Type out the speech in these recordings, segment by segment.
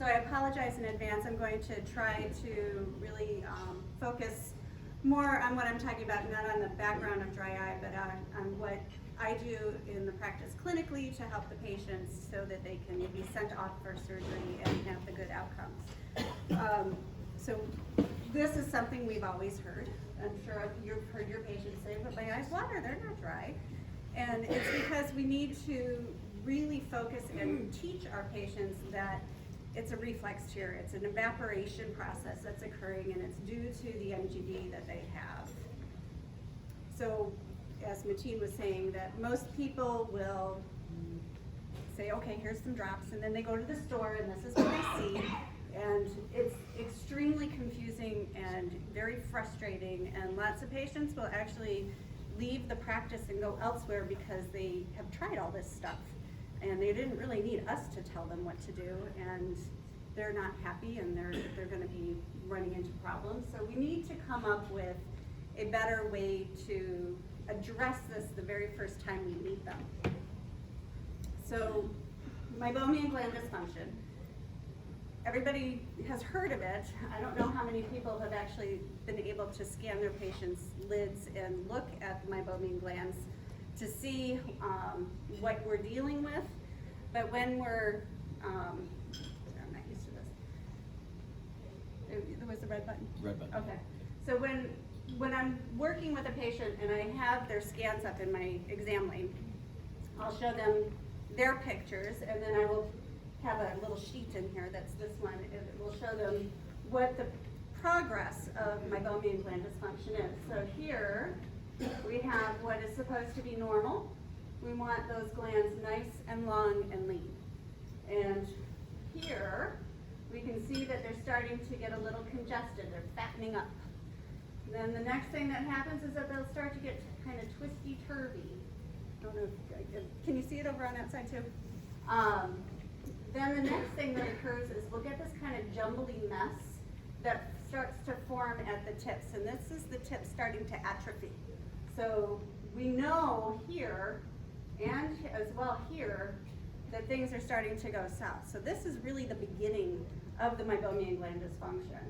So I apologize in advance. I'm going to try to really focus more on what I'm talking about, not on the background of dry eye, but on what I do in the practice clinically to help the patients so that they can be sent off for surgery and have the good outcomes. So this is something we've always heard. I'm sure you've heard your patients say, but my eyes water, they're not dry. And it's because we need to really focus and teach our patients that it's a reflex tear. It's an evaporation process that's occurring, and it's due to the MGD that they have. So, as Mateen was saying, that most people will say, okay, here's some drops, and then they go to the store, and this is what they see, and it's extremely confusing and very frustrating, and lots of patients will actually leave the practice and go elsewhere because they have tried all this stuff. And they didn't really need us to tell them what to do, and they're not happy, and they're going to be running into problems. So we need to come up with a better way to address this the very first time we meet them. So meibomian gland dysfunction. Everybody has heard of it. I don't know how many people have actually been able to scan their patients' lids and look at the meibomian glands to see what we're dealing with, but when we're, I'm not used to this. There was the red button? Red button. Okay. So when I'm working with a patient and I have their scans up in my exam lane, I'll show them their pictures, and then I will have a little sheet in here that's this one. It will show them what the progress of meibomian gland dysfunction is. So here, we have what is supposed to be normal. We want those glands nice and long and lean. And here, we can see that they're starting to get a little congested. They're fattening up. Then the next thing that happens is that they'll start to get kind of twisty-turvy. I don't know if, can you see it over on that side too? Then the next thing that occurs is we'll get this kind of jumbly mess that starts to form at the tips. And this is the tip starting to atrophy. So we know here, and as well here, that things are starting to go south. So this is really the beginning of the meibomian gland dysfunction.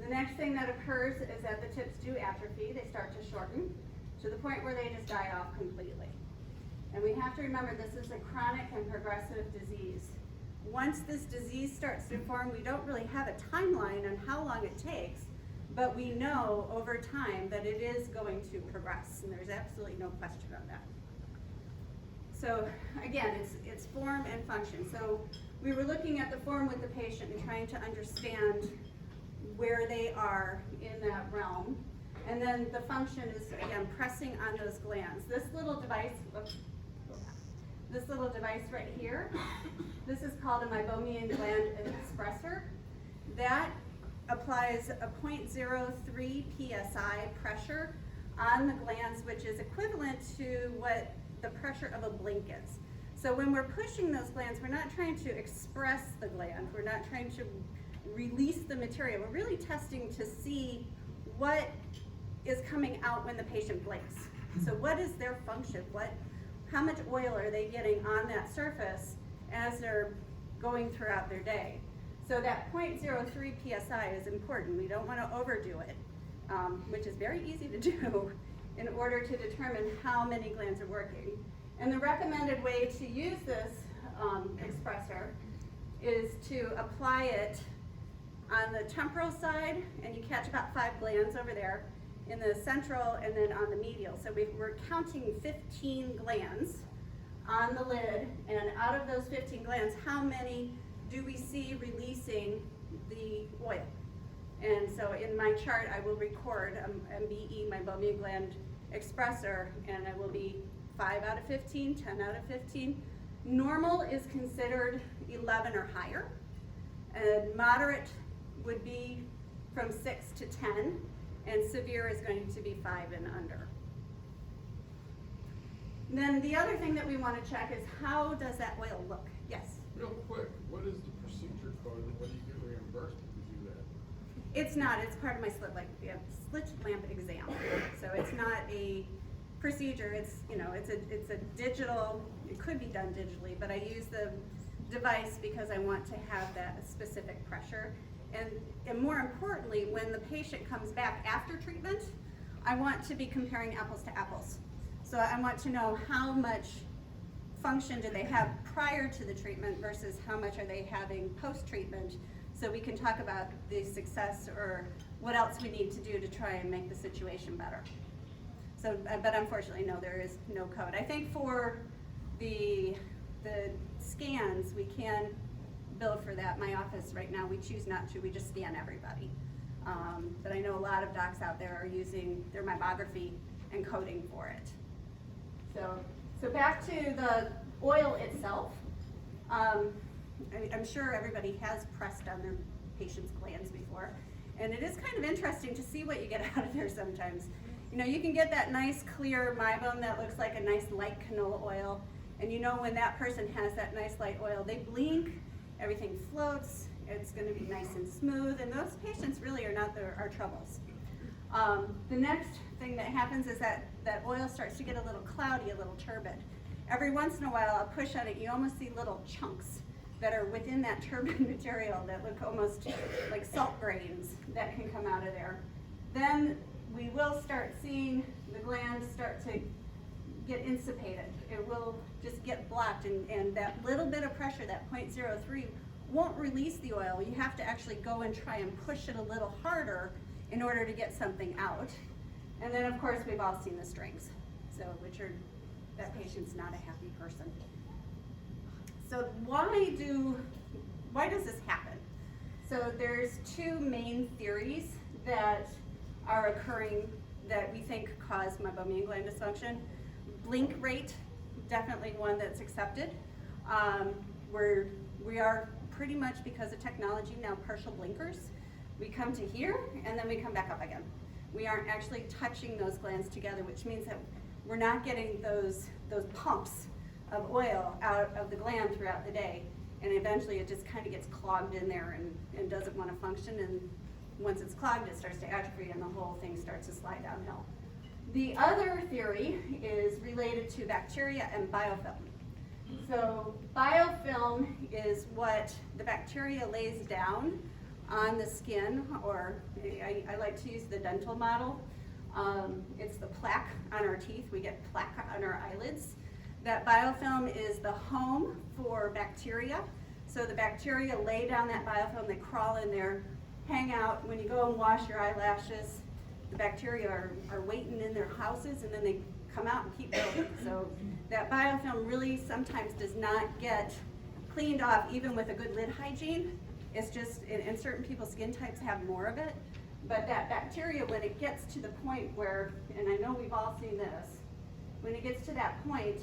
The next thing that occurs is that the tips do atrophy. They start to shorten to the point where they just die off completely. And we have to remember this is a chronic and progressive disease. Once this disease starts to form, we don't really have a timeline on how long it takes, but we know over time that it is going to progress, and there's absolutely no question on that. So again, it's form and function. So we were looking at the form with the patient and trying to understand where they are in that realm. And then the function is, again, pressing on those glands. This little device right here, this is called a meibomian gland expressor. That applies a 0.03 psi pressure on the glands, which is equivalent to what the pressure of a blink is. So when we're pushing those glands, we're not trying to express the gland. We're not trying to release the material. We're really testing to see what is coming out when the patient blinks. So what is their function? How much oil are they getting on that surface as they're going throughout their day? So that 0.03 psi is important. We don't want to overdo it, which is very easy to do in order to determine how many glands are working. And the recommended way to use this expressor is to apply it on the temporal side, and you catch about 5 glands over there, in the central, and then on the medial. So we're counting 15 glands on the lid, and out of those 15 glands, how many do we see releasing the oil? And so in my chart, I will record MBE, meibomian gland expressor, and it will be 5 out of 15, 10 out of 15. Normal is considered 11 or higher, and moderate would be from 6 to 10, and severe is going to be 5 and under. Then the other thing that we want to check is how does that oil look? Yes? Real quick, what is the procedure code and what do you get reimbursed if you do that? It's not. It's part of my slit lamp exam. So it's not a procedure. It's, you know, it's a digital. It could be done digitally, but I use the device because I want to have that specific pressure. And more importantly, when the patient comes back after treatment, I want to be comparing apples to apples. So I want to know how much function did they have prior to the treatment versus how much are they having post-treatment, so we can talk about the success or what else we need to do to try and make the situation better. So, but unfortunately, no, there is no code. I think for the scans, we can bill for that. My office right now, we choose not to, we just scan everybody. But I know a lot of docs out there are using their mammography and coding for it. So back to the oil itself. I'm sure everybody has pressed on their patient's glands before, and it is kind of interesting to see what you get out of there sometimes. You know, you can get that nice clear mybome that looks like a nice light canola oil, and you know when that person has that nice light oil, they blink, everything floats, it's going to be nice and smooth, and those patients really are not our troubles. The next thing that happens is that oil starts to get a little cloudy, a little turbid. Every once in a while I'll push on it, you almost see little chunks that are within that turbid material that look almost like salt grains that can come out of there. Then we will start seeing the gland start to get insipated. It will just get blocked, and that little bit of pressure, that 0.03, won't release the oil. You have to actually go and try and push it a little harder in order to get something out. And then of course we've all seen the strings, so that patient's not a happy person. So why does this happen? So there's two main theories that are occurring that we think cause meibomian gland dysfunction. Blink rate, definitely one that's accepted. We are pretty much, because of technology now, partial blinkers. We come to here and then we come back up again. We aren't actually touching those glands together, which means that we're not getting those pumps of oil out of the gland throughout the day, and eventually it just kind of gets clogged in there and doesn't want to function, and once it's clogged it starts to atrophy and the whole thing starts to slide downhill. The other theory is related to bacteria and biofilm. So biofilm is what the bacteria lays down on the skin, or I like to use the dental model. It's the plaque on our teeth. We get plaque on our eyelids. That biofilm is the home for bacteria. So the bacteria lay down that biofilm, they crawl in there, hang out. When you go and wash your eyelashes, the bacteria are waiting in their houses, and then they come out and keep building. So that biofilm really sometimes does not get cleaned off, even with a good lid hygiene. It's just, and certain people's skin types have more of it, but that bacteria, when it gets to the point where, and I know we've all seen this, when it gets to that point,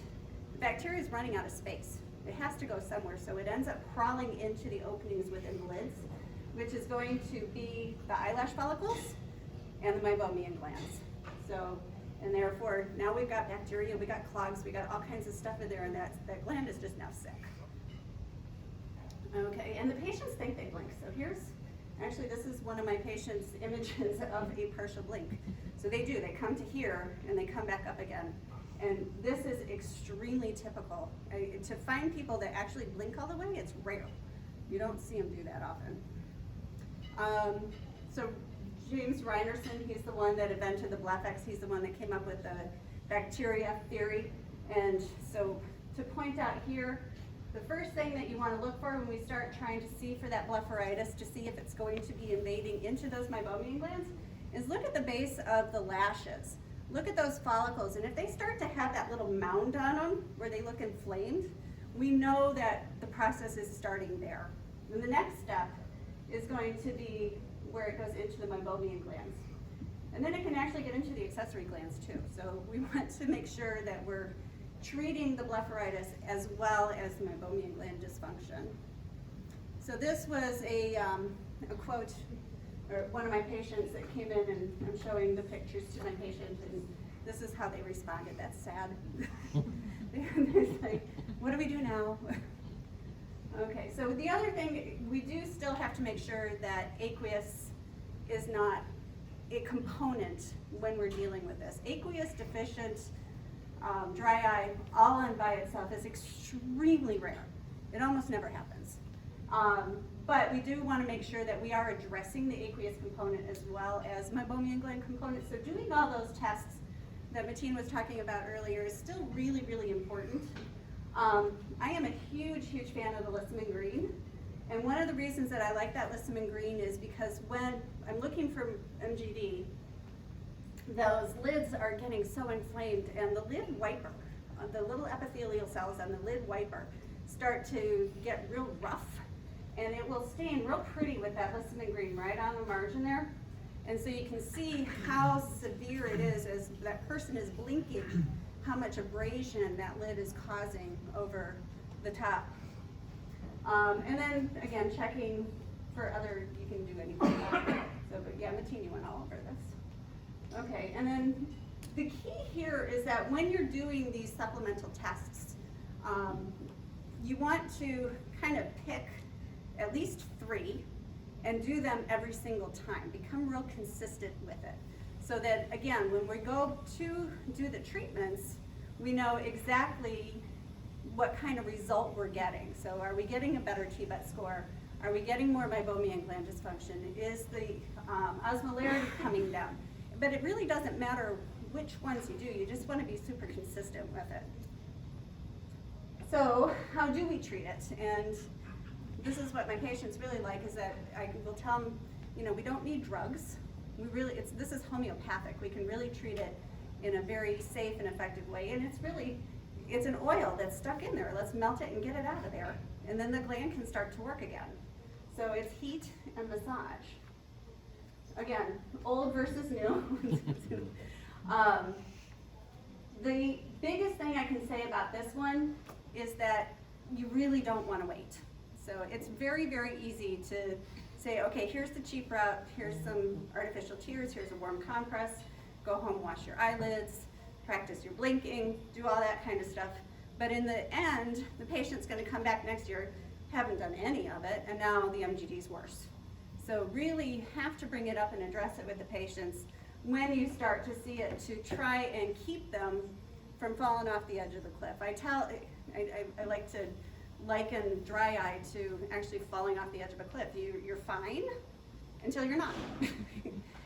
the bacteria is running out of space. It has to go somewhere, so it ends up crawling into the openings within the lids, which is going to be the eyelash follicles and the meibomian glands. So, and therefore, now we've got bacteria, we got clogs, we got all kinds of stuff in there, and that gland is just now sick. Okay, and the patients think they blink. So actually this is one of my patients' images of a partial blink. So they do, they come to here and they come back up again. And this is extremely typical. To find people that actually blink all the way, it's rare. You don't see them do that often. So James Reinerson, he's the one that invented the BLEFX. He's the one that came up with the bacteria theory. And so to point out here, the first thing that you want to look for when we start trying to see for that blepharitis, to see if it's going to be invading into those meibomian glands, is look at the base of the lashes. Look at those follicles, and if they start to have that little mound on them where they look inflamed, we know that the process is starting there. And the next step is going to be where it goes into the meibomian glands. And then it can actually get into the accessory glands too. So we want to make sure that we're treating the blepharitis as well as the meibomian gland dysfunction. So this was a quote, or one of my patients that came in, and I'm showing the pictures to my patient, and this is how they responded. That's sad. They're like, what do we do now? Okay, so the other thing, we do still have to make sure that aqueous is not a component when we're dealing with this. Aqueous deficient dry eye, all on by itself, is extremely rare. It almost never happens. But we do want to make sure that we are addressing the aqueous component as well as meibomian gland component. So doing all those tests that Mateen was talking about earlier is still really, really important. I am a huge, huge fan of the Lissaman green. And one of the reasons that I like that Lissaman green is because when I'm looking for MGD, those lids are getting so inflamed, and the lid wiper, the little epithelial cells on the lid wiper start to get real rough, and it will stain real pretty with that Lissaman green right on the margin there. And so you can see how severe it is as that person is blinking, how much abrasion that lid is causing over the top. And then again, checking for other, you can do anything. So, but yeah, Mateen went all over this. Okay, and then the key here is that when you're doing these supplemental tests, you want to kind of pick at least 3 and do them every single time. Become real consistent with it. So that, again, when we go to do the treatments, we know exactly what kind of result we're getting. So are we getting a better T-BET score? Are we getting more meibomian gland dysfunction? Is the osmolarity coming down? But it really doesn't matter which ones you do. You just want to be super consistent with it. So how do we treat it? And this is what my patients really like, is that I will tell them, you know, we don't need drugs. This is homeopathic. We can really treat it in a very safe and effective way. And it's an oil that's stuck in there. Let's melt it and get it out of there. And then the gland can start to work again. So it's heat and massage. Again, old versus new. The biggest thing I can say about this one is that you really don't want to wait. So it's very, very easy to say, okay, here's the cheap route, here's some artificial tears, here's a warm compress, go home, wash your eyelids, practice your blinking, do all that kind of stuff. But in the end, the patient's going to come back next year, haven't done any of it, and now the MGD's worse. So really you have to bring it up and address it with the patients when you start to see it, to try and keep them from falling off the edge of the cliff. I like to liken dry eye to actually falling off the edge of a cliff. You're fine until you're not.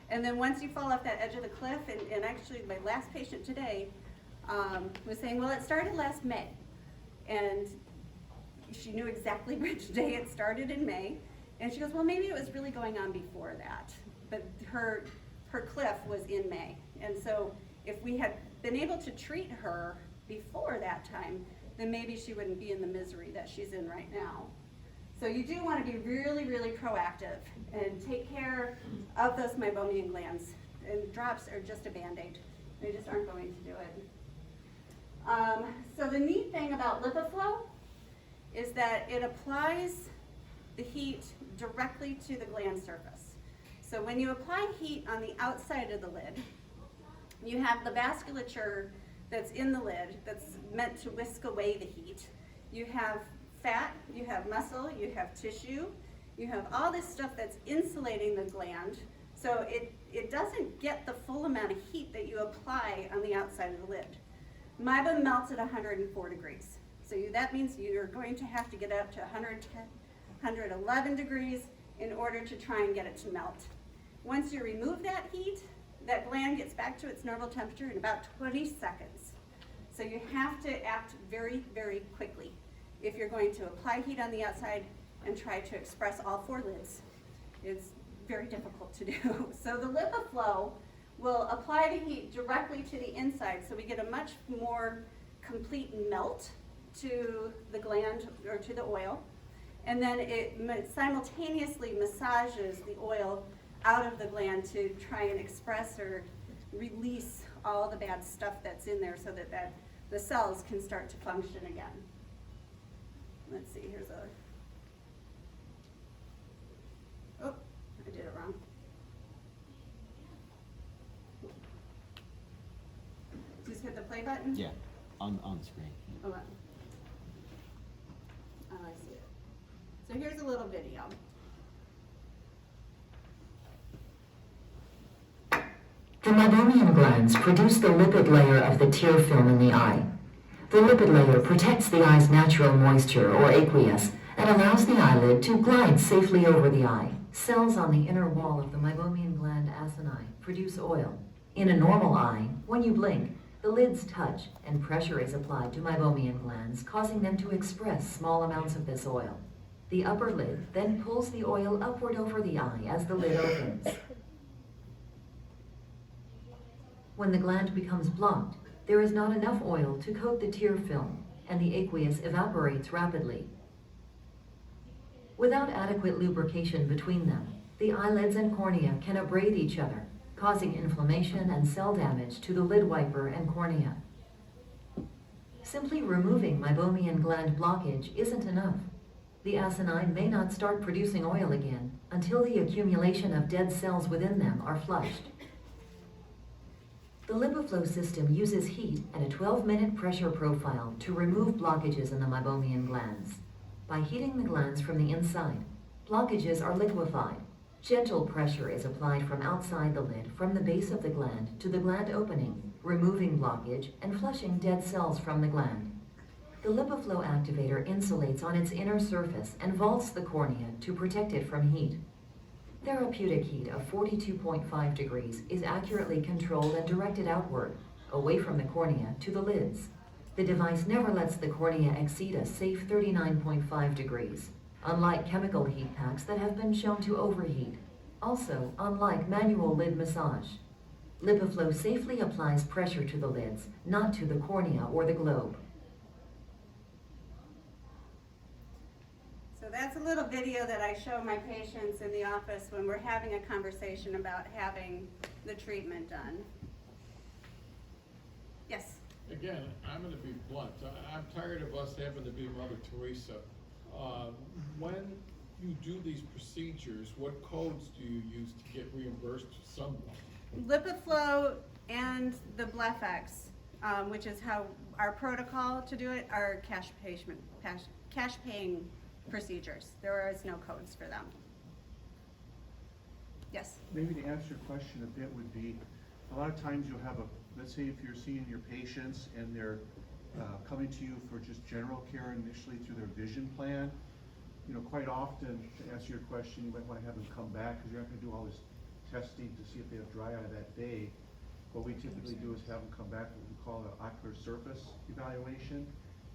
And then once you fall off that edge of the cliff, and actually my last patient today was saying, well, it started last May. And she knew exactly which day it started in May. And she goes, well, maybe it was really going on before that. But her cliff was in May. And so if we had been able to treat her before that time, then maybe she wouldn't be in the misery that she's in right now. So you do want to be really, really proactive and take care of those meibomian glands. And drops are just a Band-Aid. They just aren't going to do it. So the neat thing about LipiFlow is that it applies the heat directly to the gland surface. So when you apply heat on the outside of the lid, you have the vasculature that's in the lid that's meant to whisk away the heat. You have fat, you have muscle, you have tissue, you have all this stuff that's insulating the gland, so it doesn't get the full amount of heat that you apply on the outside of the lid. Meibum melts at 104 degrees. So that means you're going to have to get up to 110, 111 degrees in order to try and get it to melt. Once you remove that heat, that gland gets back to its normal temperature in about 20 seconds. So you have to act very, very quickly if you're going to apply heat on the outside and try to express all 4 lids. It's very difficult to do. So the LipiFlow will apply the heat directly to the inside, so we get a much more complete melt to the gland or to the oil. And then it simultaneously massages the oil out of the gland to try and express or release all the bad stuff that's in there so that the cells can start to function again. Let's see, here's oh, I did it wrong. Just hit the play button? Yeah, on the screen. Hold on. Oh, I see it. So here's a little video. The meibomian glands produce the lipid layer of the tear film in the eye. The lipid layer protects the eye's natural moisture, or aqueous, and allows the eyelid to glide safely over the eye. Cells on the inner wall of the meibomian gland acini produce oil. In a normal eye, when you blink, the lids touch and pressure is applied to meibomian glands, causing them to express small amounts of this oil. The upper lid then pulls the oil upward over the eye as the lid opens. When the gland becomes blocked, there is not enough oil to coat the tear film, and the aqueous evaporates rapidly. Without adequate lubrication between them, the eyelids and cornea can abrade each other, causing inflammation and cell damage to the lid wiper and cornea. Simply removing meibomian gland blockage isn't enough. The acini may not start producing oil again until the accumulation of dead cells within them are flushed. The LipiFlow system uses heat and a 12-minute pressure profile to remove blockages in the meibomian glands. By heating the glands from the inside, blockages are liquefied. Gentle pressure is applied from outside the lid, from the base of the gland to the gland opening, removing blockage and flushing dead cells from the gland. The LipiFlow activator insulates on its inner surface and vaults the cornea to protect it from heat. Therapeutic heat of 42.5 degrees is accurately controlled and directed outward, away from the cornea to the lids. The device never lets the cornea exceed a safe 39.5 degrees, unlike chemical heat packs that have been shown to overheat. Also, unlike manual lid massage. LipiFlow safely applies pressure to the lids, not to the cornea or the globe. So that's a little video that I show my patients in the office when we're having a conversation about having the treatment done. Yes? Again, I'm gonna be blunt. I'm tired of us having to be Mother Teresa. When you do these procedures, what codes do you use to get reimbursed somewhat? LipiFlow and the BlephX, which is how our protocol to do it, are cash paying procedures. There is no codes for them. Yes? Maybe to answer your question a bit would be, a lot of times you'll have let's say if you're seeing your patients and they're coming to you for just general care initially through their vision plan, you know, quite often, to answer your question, you might want to have them come back because you're not going to do all this testing to see if they have dry eye that day. What we typically do is have them come back with what we call an ocular surface evaluation,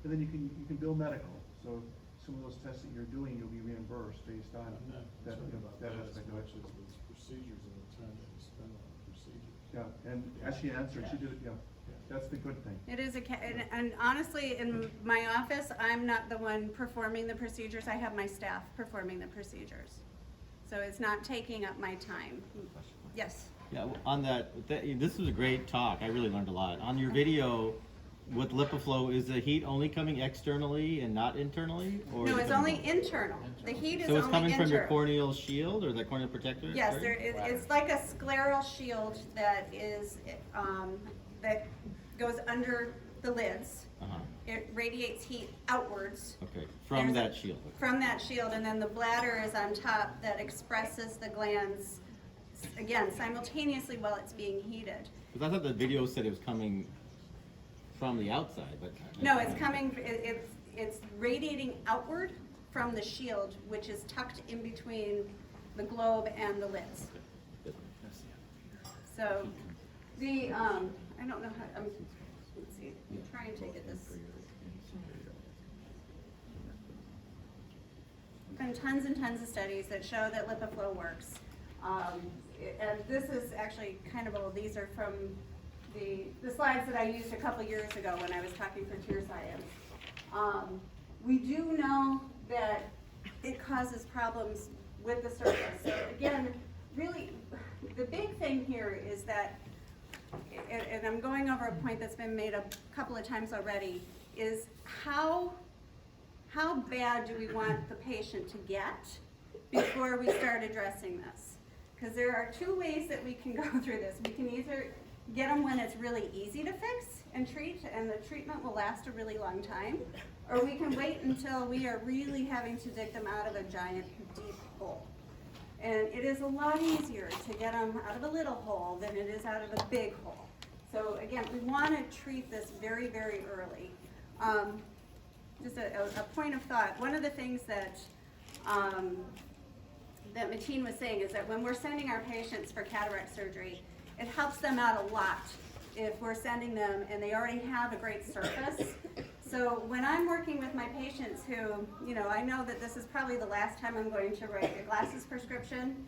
and then you can bill medical. So some of those tests that you're doing, you'll be reimbursed based on I'm not that, concerned about that that as aspect of much it. as those procedures and the time that you spend on the procedures. Yeah, and as she answered, she did it, yeah, that's the good thing. It is and honestly, in my office, I'm not the one performing the procedures. I have my staff performing the procedures. So it's not taking up my time. Yes? Yeah, on this was a great talk. I really learned a lot. On your video with LipiFlow, is the heat only coming externally and not internally? Or No, is it's it only internal. The heat is So it's only coming from your internal. corneal shield or the corneal protector? Yes, area? it's like a scleral shield that is, that goes under the lids. Uh-huh. It radiates heat outwards. Okay, from There's that shield. From that shield, and then the bladder is on top that expresses the glands, again, simultaneously while it's being heated. Because I thought the video said it was coming from the outside, but. No, it's coming, it's radiating outward from the shield, which is tucked in between the globe and the lids. So, I don't know how, let's see, I'm trying to get this. Been tons and tons of studies that show that LipiFlow works. And this is actually kind of old. These are from the slides that I used a couple years ago when I was talking for tear science. We do know that it causes problems with the surface. So again, really, the big thing here is that, and I'm going over a point that's been made a couple of times already, is how bad do we want the patient to get before we start addressing this? Because there are two ways that we can go through this. We can either get them when it's really easy to fix and treat, and the treatment will last a really long time, or we can wait until we are really having to dig them out of a giant deep hole. And it is a lot easier to get them out of a little hole than it is out of a big hole. So again, we want to treat this very, very early. Just a point of thought. One of the things that that Mateen was saying is that when we're sending our patients for cataract surgery, it helps them out a lot if we're sending them and they already have a great surface. So when I'm working with my patients who, I know that this is probably the last time I'm going to write a glasses prescription.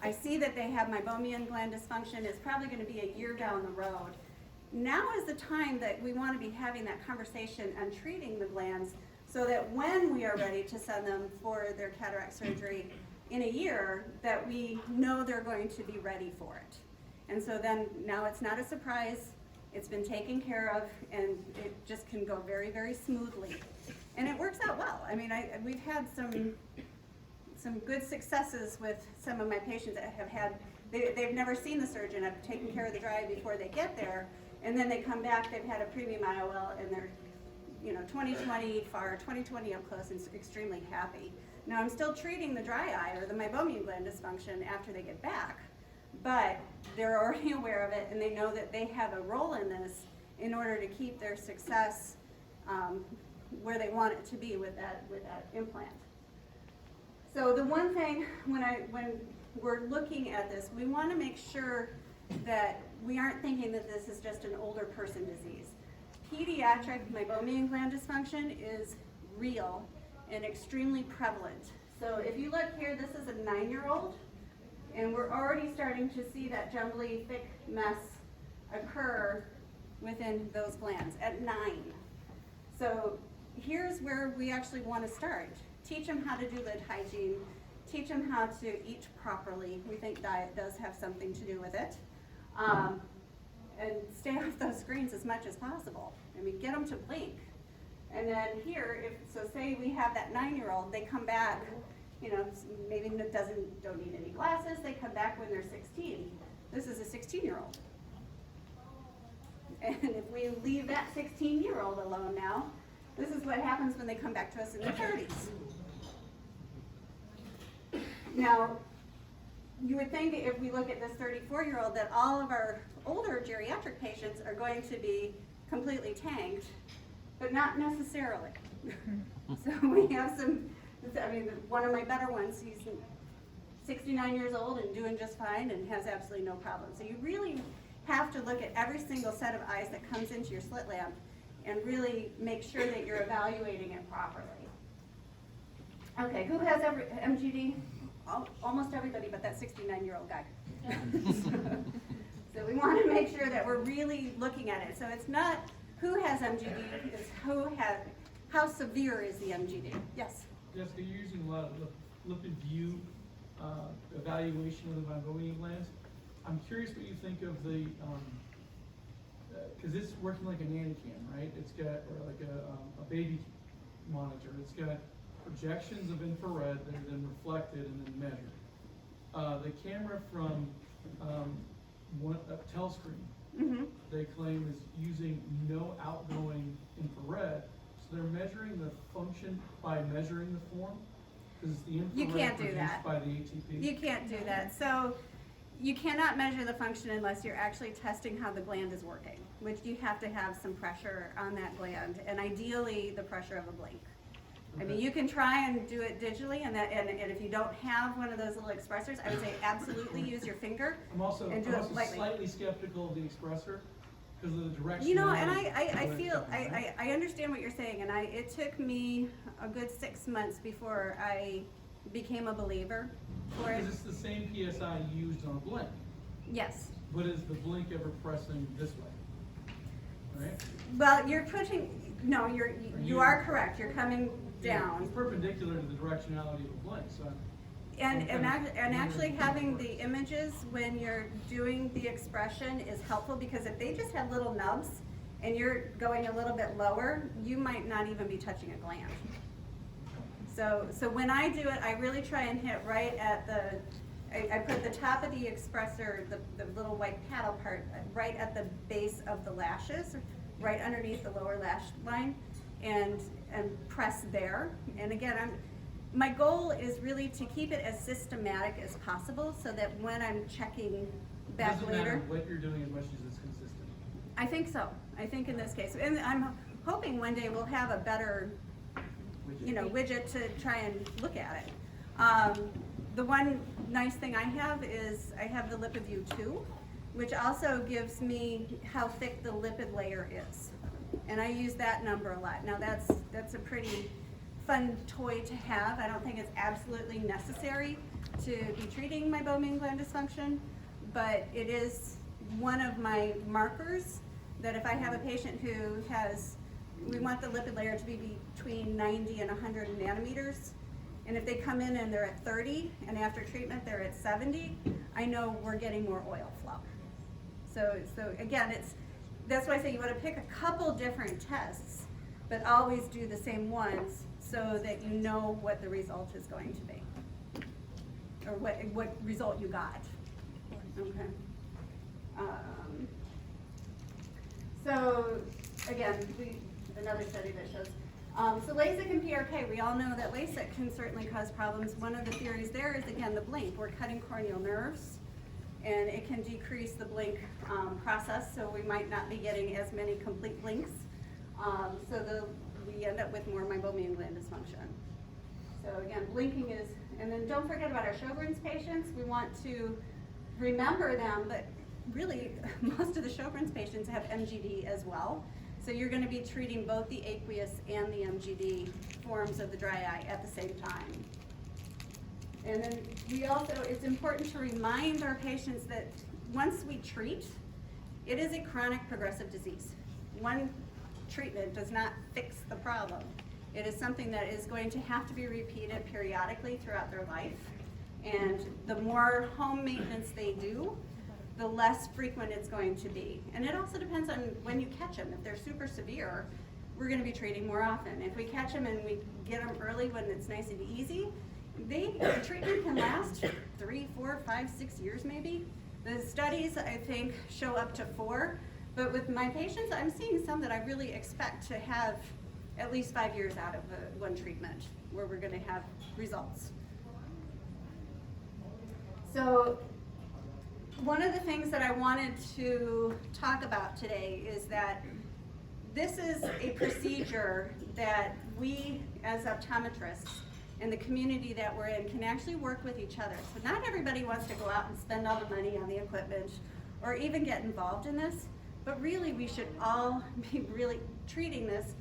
I see that they have meibomian gland dysfunction. It's probably going to be a year down the road. Now is the time that we want to be having that conversation and treating the glands so that when we are ready to send them for their cataract surgery in a year, that we know they're going to be ready for it. And so then now it's not a surprise. It's been taken care of, and it just can go very, very smoothly. And it works out well. I mean, we've had some good successes with some of my patients that have had, they've never seen the surgeon. I've taken care of the dry eye before they get there, and then they come back, they've had a premium IOL, and they're 20/20 far, 20/20 up close, and extremely happy. Now I'm still treating the dry eye or the meibomian gland dysfunction after they get back, but they're already aware of it and they know that they have a role in this in order to keep their success where they want it to be with that implant. So the one thing when we're looking at this, we want to make sure that we aren't thinking that this is just an older person disease. Pediatric meibomian gland dysfunction is real and extremely prevalent. So if you look here, this is a 9-year-old, and we're already starting to see that jumbly, thick mess occur within those glands at 9. So here's where we actually want to start. Teach them how to do lid hygiene, teach them how to eat properly. We think diet does have something to do with it. And stay off those screens as much as possible. I mean, get them to blink. And then here, say we have that 9-year-old, they come back, maybe don't need any glasses, they come back when they're 16. This is a 16-year-old. And if we leave that 16-year-old alone now, this is what happens when they come back to us in their 30s. Now, you would think if we look at this 34-year-old that all of our older geriatric patients are going to be completely tanked, but not necessarily. So we have one of my better ones, he's 69 years old and doing just fine and has absolutely no problem. So you really have to look at every single set of eyes that comes into your slit lamp and really make sure that you're evaluating it properly. Okay, who has MGD? Almost everybody but that 69-year-old guy. So we want to make sure that we're really looking at it. So it's not who has MGD, it's how severe is the MGD. Yes? Jessica, you're using a lot of lipid view evaluation of the meibomian glands. I'm curious what you think of the, because it's working like a nanny cam, right? It's got, or like a baby monitor. It's got projections of infrared that are then reflected and then measured. The camera from a Telescreen, they claim is using no outgoing infrared, so they're measuring the function by measuring the form, because the infrared produced by the ATP. You can't do that. So you cannot measure the function unless you're actually testing how the gland is working, which you have to have some pressure on that gland, and ideally the pressure of a blink. I mean, you can try and do it digitally, and if you don't have one of those little expressors, I would say absolutely use your finger. I'm also lightly. slightly skeptical of the expressor because of the direction. And I understand what you're saying, and it took me a good 6 months before I became a believer for it. Because it's the same PSI used on a blink. Yes. But is the blink ever pressing this way? Right? Well, you are correct. You're coming down. It's perpendicular to the directionality of the blink. So And actually having the images when you're doing the expression is helpful, because if they just have little nubs and you're going a little bit lower, you might not even be touching a gland. So when I do it, I really try and hit right at I put the top of the expressor, the little white paddle part, right at the base of the lashes, right underneath the lower lash line, and press there. And again, my goal is really to keep it as systematic as possible, so that when I'm checking back doesn't later. matter what you're doing as much as it's consistent. I think so. I think in this case, and I'm hoping one day we'll have a better, widget to try and look at it. The one nice thing I have is I have the LipiView 2, which also gives me how thick the lipid layer is. And I use that number a lot. Now that's a pretty fun toy to have. I don't think it's absolutely necessary to be treating meibomian gland dysfunction, but it is one of my markers that if I have a patient who has, we want the lipid layer to be between 90 and 100 nanometers, and if they come in and they're at 30, and after treatment they're at 70, I know we're getting more oil flow. So again, that's why I say you want to pick a couple different tests, but always do the same ones so that you know what the result is going to be, or what result you got. Okay. So again, another study that shows. So LASIK and PRK, we all know that LASIK can certainly cause problems. One of the theories there is, again, the blink. We're cutting corneal nerves, and it can decrease the blink process, so we might not be getting as many complete blinks. We end up with more meibomian gland dysfunction. So again, blinking is, and then don't forget about our Sjogren's patients. We want to remember them, but really most of the Sjogren's patients have MGD as well. So you're going to be treating both the aqueous and the MGD forms of the dry eye at the same time. And then it's important to remind our patients that once we treat, it is a chronic progressive disease. One treatment does not fix the problem. It is something that is going to have to be repeated periodically throughout their life. And the more home maintenance they do, the less frequent it's going to be. And it also depends on when you catch them. If they're super severe, we're going to be treating more often. If we catch them and we get them early when it's nice and easy, the treatment can last 3, 4, 5, 6 years maybe. The studies, I think, show up to 4. But with my patients, I'm seeing some that I really expect to have at least 5 years out of one treatment where we're going to have results. So one of the things that I wanted to talk about today is that this is a procedure that we as optometrists and the community that we're in can actually work with each other. So not everybody wants to go out and spend all the money on the equipment or even get involved in this, but really we should all be really treating this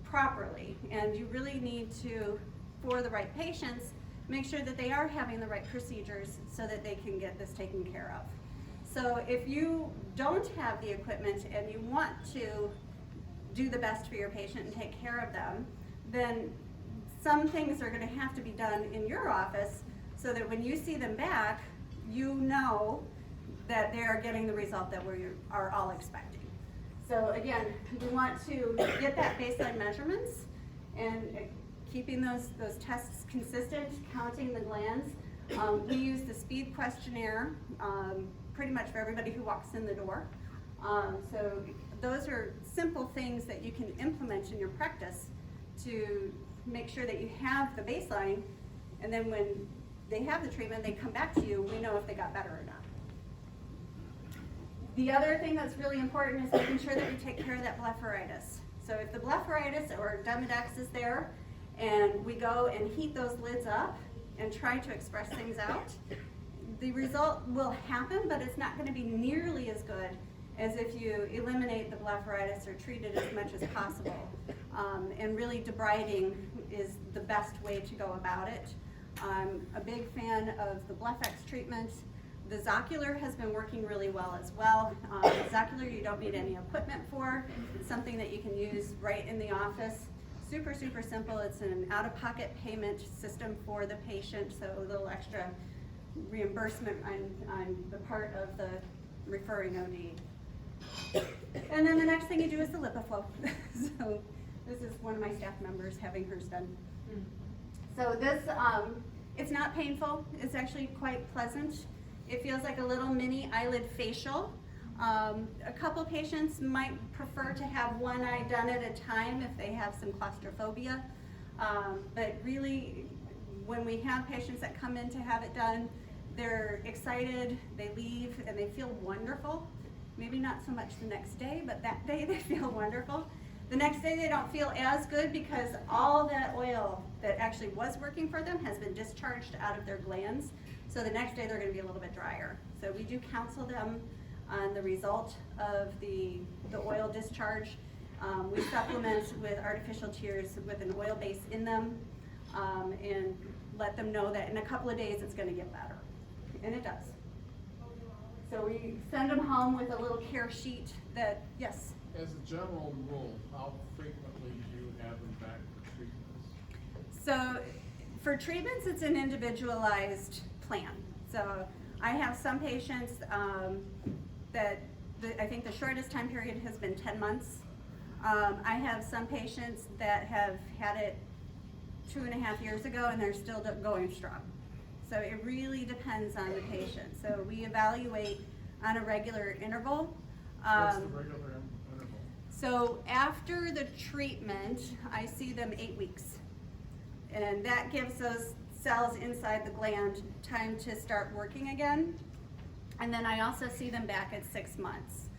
properly. And you really need to, for the right patients, make sure that they are having the right procedures so that they can get this taken care of. So if you don't have the equipment and you want to do the best for your patient and take care of them, then some things are going to have to be done in your office so that when you see them back, you know that they're getting the result that we are all expecting. So again, we want to get that baseline measurements and keeping those tests consistent, counting the glands. We use the speed questionnaire pretty much for everybody who walks in the door. So those are simple things that you can implement in your practice to make sure that you have the baseline, and then when they have the treatment, they come back to you, we know if they got better or not. The other thing that's really important is making sure that we take care of that blepharitis. So if the blepharitis or Demodex is there, and we go and heat those lids up and try to express things out, the result will happen, but it's not going to be nearly as good as if you eliminate the blepharitis or treat it as much as possible. And really debriding is the best way to go about it. I'm a big fan of the BlephX treatment. The Zocular has been working really well as well. Zocular you don't need any equipment for. It's something that you can use right in the office. Super, super simple. It's an out-of-pocket payment system for the patient, so a little extra reimbursement on the part of the referring OD. And then the next thing you do is the LipiFlow. So this is one of my staff members having hers done. So this, it's not painful. It's actually quite pleasant. It feels like a little mini eyelid facial. A couple patients might prefer to have one eye done at a time if they have some claustrophobia. But really, when we have patients that come in to have it done, they're excited, they leave, and they feel wonderful. Maybe not so much the next day, but that day they feel wonderful. The next day they don't feel as good because all that oil that actually was working for them has been discharged out of their glands. So the next day they're gonna be a little bit drier. So we do counsel them on the result of the oil discharge. We supplement with artificial tears with an oil base in them, and let them know that in a couple of days it's gonna get better. And it does. So we send them home with a little care sheet that, yes? As a general rule, how frequently do you have them back for treatments? So for treatments, it's an individualized plan. So I have some patients I think the shortest time period has been 10 months. I have some patients that have had it 2.5 years ago and they're still going strong. So it really depends on the patient. So we evaluate on a regular interval. What's the regular interval? So after the treatment, I see them 8 weeks. And that gives those cells inside the gland time to start working again. And then I also see them back at 6 months.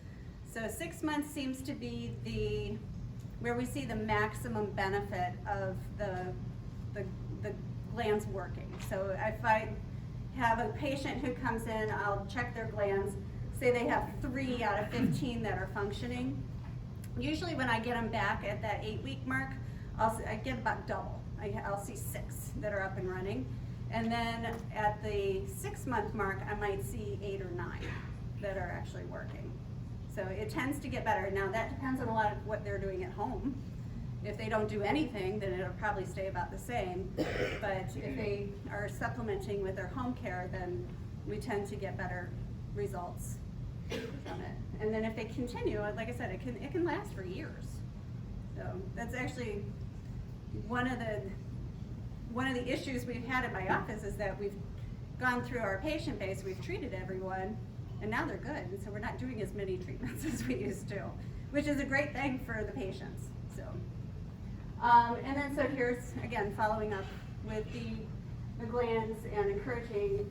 So 6 months seems to be where we see the maximum benefit of the glands working. So if I have a patient who comes in, I'll check their glands, say they have 3 out of 15 that are functioning. Usually when I get them back at that 8-week mark, I get about double. I'll see 6 that are up and running. And then at the 6-month mark, I might see 8 or 9 that are actually working. So it tends to get better. Now that depends on a lot of what they're doing at home. If they don't do anything, then it'll probably stay about the same. But if they are supplementing with their home care, then we tend to get better results from it. And then if they continue, like I said, it can last for years. So that's actually one of the issues we've had in my office is that we've gone through our patient base, we've treated everyone, and now they're good. And so we're not doing as many treatments as we used to, which is a great thing for the patients. So. And then so here's, again, following up with the glands and encouraging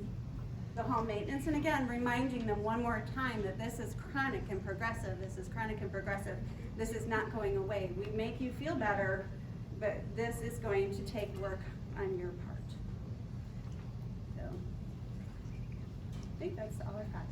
the home maintenance. And again, reminding them one more time that this is chronic and progressive. This is chronic and progressive. This is not going away. We make you feel better, but this is going to take work on your part. So, I think that's all I've got.